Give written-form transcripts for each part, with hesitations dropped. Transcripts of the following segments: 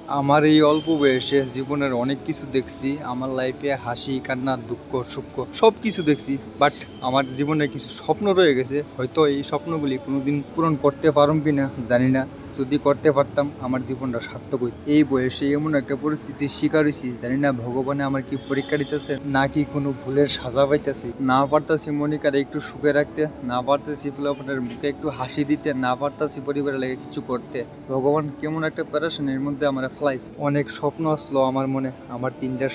আমার এই অল্প বয়সে জীবনের অনেক কিছু দেখছি। আমার লাইফে হাসি কান্না দুঃখ সুখ সব কিছু দেখছি। বাট আমার জীবনে কিছু স্বপ্ন রয়ে গেছে, হয়তো এই স্বপ্নগুলি কোনোদিন পূরণ করতে পারুম কিনা জানি না। যদি করতে পারতাম আমার জীবনটা সার্থক হইত। এই বয়সে এমন একটা পরিস্থিতির শিকার হয়েছি, জানি না ভগবানে আমার কি পরীক্ষা দিতেছে নাকি কোনো ভুলের সাজা পাইতেছি। না পারতাছি মনিকারে একটু সুখে রাখতে, না পারতেছি ফুলাফানের মুখে একটু হাসি দিতে, না পারতাছি পরিবারের লেগে কিছু করতে। ভগবান কেমন একটা প্যারাশনের মধ্যে আমার ফেলাইছে। অনেক স্বপ্ন আসলো আমার মনে, আমার তিনটার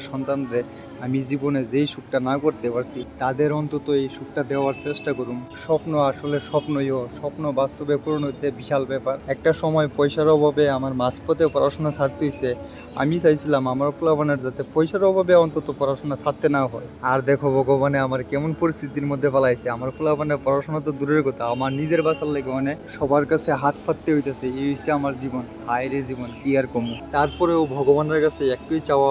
সন্তানরে আমি জীবনে যেই সুখটা না করতে পারছি তাদের অন্তত এই সুখটা দেওয়ার চেষ্টা করুন। স্বপ্ন আসলে স্বপ্নইও, স্বপ্ন বাস্তবে পূরণ হইতে বিশাল ব্যাপার। একটা সময় পয়সার অভাবে আমার মাঝপথে পড়াশোনা ছাড়তে হয়েছে। আমি চাইছিলাম আমার পোলাপানের যাতে পয়সার অভাবে অন্তত পড়াশোনা ছাড়তে না হয়। আর দেখো ভগবানে আমার কেমন পরিস্থিতির মধ্যে ফেলাইছে। আমার পোলাপানের পড়াশোনা তো দূরের কথা, আমার নিজের বাঁচার লেগে মানে সবার কাছে হাত পাততে হইতেছে। এই হচ্ছে আমার জীবন, হায় রে জীবন কি আর কমু। তারপরেও ভগবানের কাছে একটুই চাওয়া,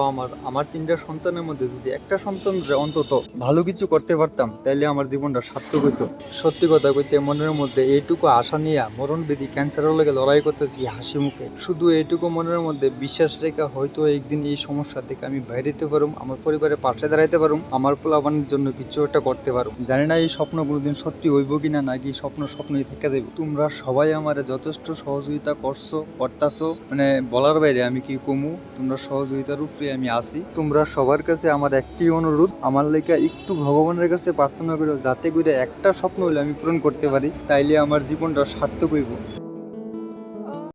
আমার তিনটা সন্তানের মধ্যে যদি একটা সন্তান অন্তত ভালো কিছু করতে পারতাম তাইলে আমার জীবনটা সার্থক হইতো। সত্যি কথা কইতে মনের মধ্যে এইটুকু আশা নিয়ে মরণবেদী ক্যান্সারের লগে লড়াই করতেছি হাসি মুখে। শুধু এইটুকু মনের মধ্যে বিশ্বাস রেখা হয়তো একদিন এই সমস্যা থেকে আমি বাইরে যেতে পারুম, আমার পরিবারের পাশে দাঁড়াইতে পারুম, আমার পোলাপানের জন্য কিছু একটা করতে পারুম। জানি না এই স্বপ্ন কোনোদিন সত্যি হইব কিনা, নাকি স্বপ্নই থেকে দেবে। তোমরা সবাই আমার যথেষ্ট সহযোগিতা করতাছো, মানে বলার বাইরে আমি কি কমু। তোমরা সহযোগিতার উপরে আমি আসি। তোমরা সবার কাছে আমার একটি অনুরোধ, আমার লেখা একটু ভগবানের কাছে প্রার্থনা করো যাতে করে একটা স্বপ্ন হলে আমি পূরণ করতে পারি, তাইলে আমার জীবনটা সার্থক হইব।